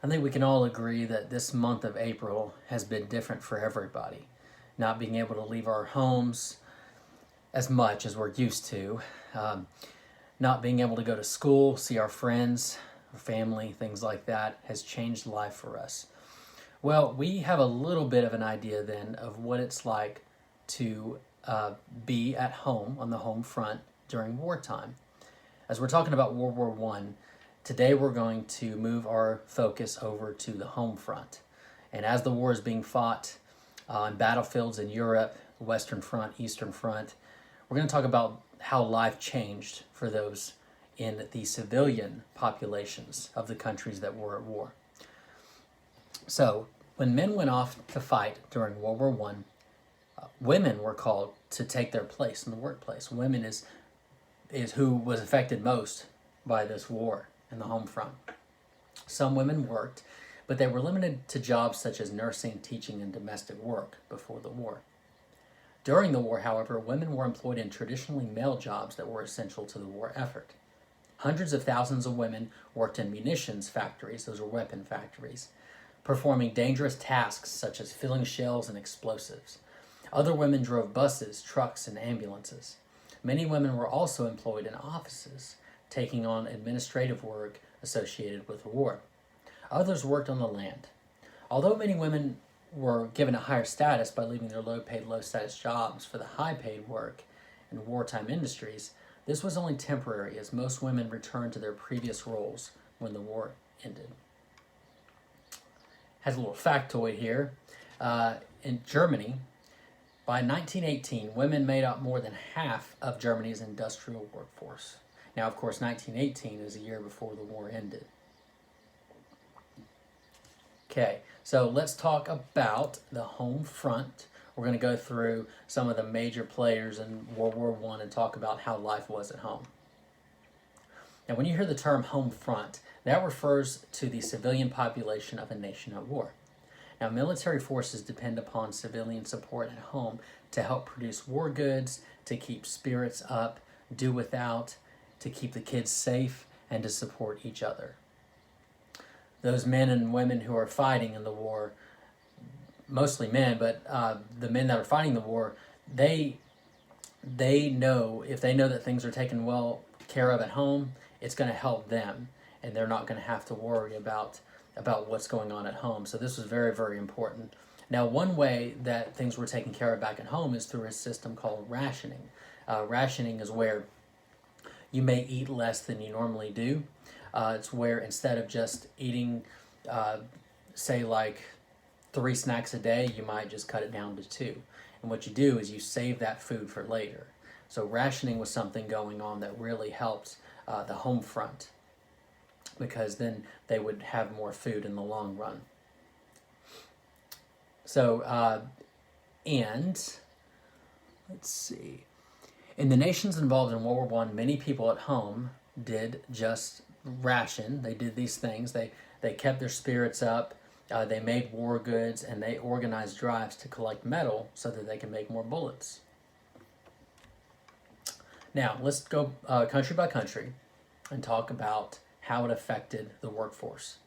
I think we can all agree that this month of April has been different for everybody. Not being able to leave our homes as much as we're used to, um, not being able to go to school, see our friends, our family, things like that, has changed life for us. Well, we have a little bit of an idea then of what it's like to be at home on the home front during wartime. As we're talking about World War One, today we're going to move our focus over to the home front. And as the war is being fought on battlefields in Europe, Western Front, Eastern Front, we're going to talk about how life changed for those in the civilian populations of the countries that were at war. So, when men went off to fight during World War One, women were called to take their place in the workplace. Women is who was affected most by this war in the home front. Some women worked, but they were limited to jobs such as nursing, teaching, and domestic work before the war. During the war, however, women were employed in traditionally male jobs that were essential to the war effort. Hundreds of thousands of women worked in munitions factories, those are weapon factories, performing dangerous tasks such as filling shells and explosives. Other women drove buses, trucks, and ambulances. Many women were also employed in offices, taking on administrative work associated with the war. Others worked on the land. Although many women were given a higher status by leaving their low-paid, low-status jobs for the high-paid work in wartime industries, this was only temporary, as most women returned to their previous roles when the war ended. Has a little factoid here. In Germany, by 1918, women made up more than half of Germany's industrial workforce. Now, of course, 1918 is a year before the war ended. Okay, so let's talk about the home front. We're going to go through some of the major players in World War I and talk about how life was at home. Now, when you hear the term home front, that refers to the civilian population of a nation at war. Now, military forces depend upon civilian support at home to help produce war goods, to keep spirits up, do without, to keep the kids safe, and to support each other. Those men and women who are fighting in the war, mostly men, but the men that are fighting the war, they know, if they know that things are taken well care of at home, it's going to help them, and they're not going to have to worry about what's going on at home. So this was very, very important. Now, one way that things were taken care of back at home is through a system called rationing. Rationing is where you may eat less than you normally do. It's where instead of just eating, say like 3 snacks a day, you might just cut it down to 2. And what you do is you save that food for later. So rationing was something going on that really helped the home front, because then they would have more food in the long run. So, and let's see. In the nations involved in World War I, many people at home did just ration. They did these things. They kept their spirits up. They made war goods, and they organized drives to collect metal so that they can make more bullets. Now, let's go country by country and talk about how it affected the workforce.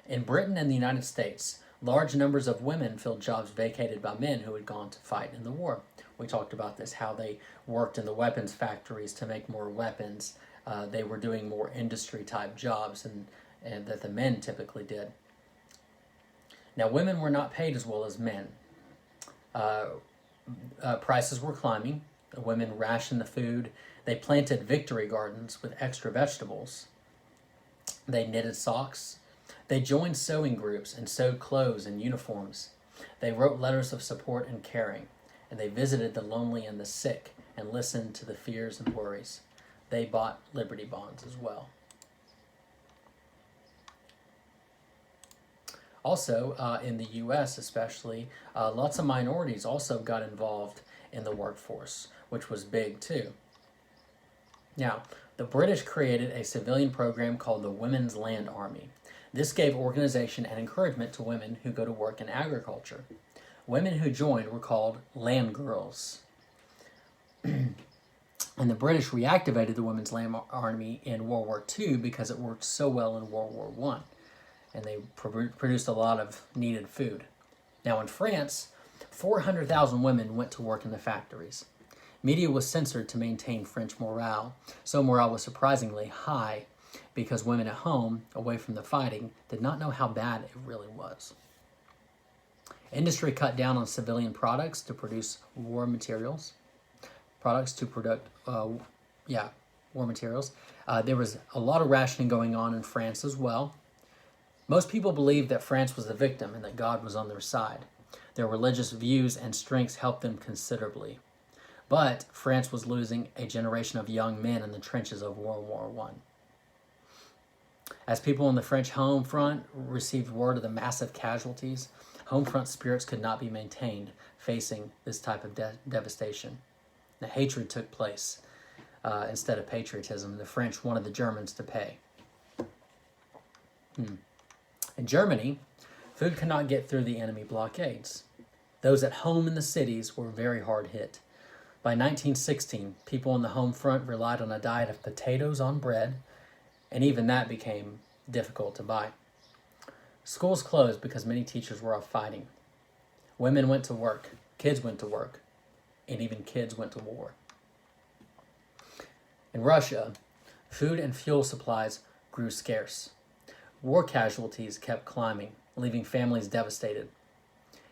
In Britain and the United States, large numbers of women filled jobs vacated by men who had gone to fight in the war. We talked about this, how they worked in the weapons factories to make more weapons. They were doing more industry-type jobs and that the men typically did. Now, women were not paid as well as men. Prices were climbing. The women rationed the food. They planted victory gardens with extra vegetables. They knitted socks. They joined sewing groups and sewed clothes and uniforms. They wrote letters of support and caring, and they visited the lonely and the sick and listened to the fears and worries. They bought Liberty Bonds as well. Also, in the U.S. especially, lots of minorities also got involved in the workforce, which was big too. Now, the British created a civilian program called the Women's Land Army. This gave organization and encouragement to women who go to work in agriculture. Women who joined were called land girls. And the British reactivated the Women's Land Army in World War II because it worked so well in World War I. and they produced a lot of needed food. Now in France, 400,000 women went to work in the factories. Media was censored to maintain French morale, so morale was surprisingly high because women at home, away from the fighting, did not know how bad it really was. Industry cut down on civilian products to produce war materials. War materials. There was a lot of rationing going on in France as well. Most people believed that France was the victim and that God was on their side. Their religious views and strengths helped them considerably. But France was losing a generation of young men in the trenches of World War I. As people on the French home front received word of the massive casualties, home front spirits could not be maintained facing this type of devastation. The hatred took place instead of patriotism. The French wanted the Germans to pay. In Germany, food could not get through the enemy blockades. Those at home in the cities were very hard hit. By 1916, people on the home front relied on a diet of potatoes on bread, and even that became difficult to buy. Schools closed because many teachers were off fighting. Women went to work, kids went to work, and even kids went to war. In Russia, food and fuel supplies grew scarce. War casualties kept climbing, leaving families devastated.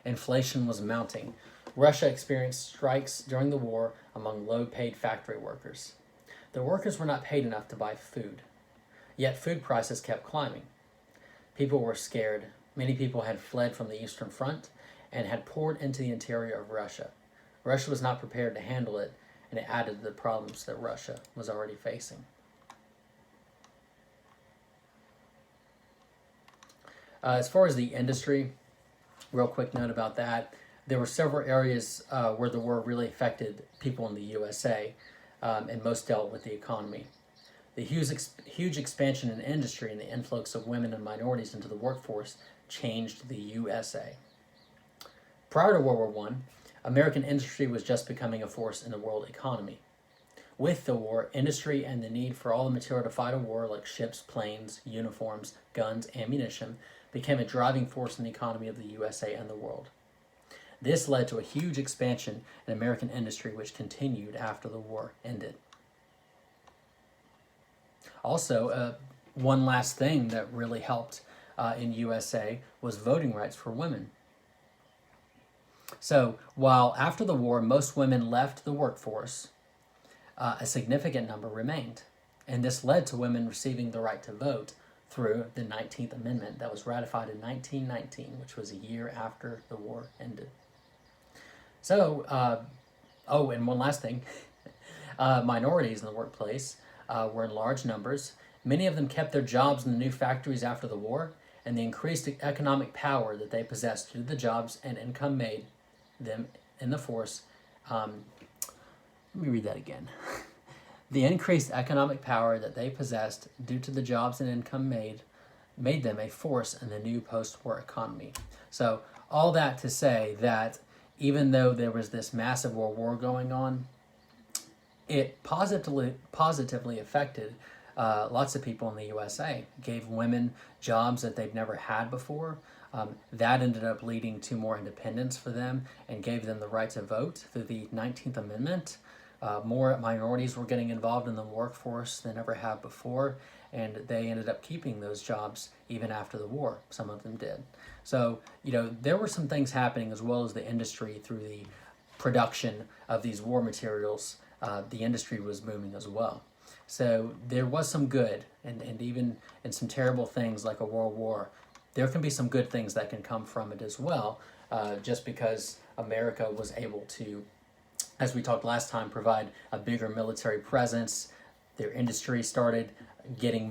Inflation was mounting. Russia experienced strikes during the war among low-paid factory workers. The workers were not paid enough to buy food, yet food prices kept climbing. People were scared. Many people had fled from the Eastern Front and had poured into the interior of Russia. Russia was not prepared to handle it, and it added to the problems that Russia was already facing. As far as the industry, real quick note about that, there were several areas where the war really affected people in the USA, and most dealt with the economy. The huge expansion in industry and the influx of women and minorities into the workforce changed the USA. Prior to World War I, American industry was just becoming a force in the world economy. With the war, industry and the need for all the material to fight a war, like ships, planes, uniforms, guns, ammunition, became a driving force in the economy of the USA and the world. This led to a huge expansion in American industry, which continued after the war ended. Also, one last thing that really helped in USA was voting rights for women. So, while after the war most women left the workforce, a significant number remained. And this led to women receiving the right to vote through the 19th Amendment that was ratified in 1919, which was a year after the war ended. So, and one last thing, minorities in the workplace were in large numbers. Many of them kept their jobs in the new factories after the war, and the increased economic power that they possessed due to the jobs and income made them in the force. Let me read that again. The increased economic power that they possessed due to the jobs and income made them a force in the new post-war economy. So all that to say that even though there was this massive world war going on, it positively affected lots of people in the USA. It gave women jobs that they've never had before. That ended up leading to more independence for them and gave them the right to vote through the 19th Amendment. More minorities were getting involved in the workforce than ever have before, and they ended up keeping those jobs even after the war. Some of them did. So, there were some things happening as well as the industry through the production of these war materials. The industry was booming as well. So there was some good, and even in some terrible things like a world war, there can be some good things that can come from it as well, just because America was able to, as we talked last time, provide a bigger military presence. Their industry started getting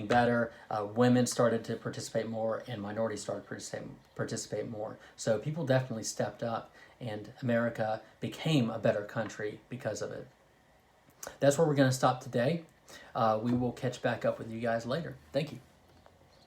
better. Women started to participate more, and minorities started to participate more. So people definitely stepped up, and America became a better country because of it. That's where we're going to stop today. We will catch back up with you guys later. Thank you.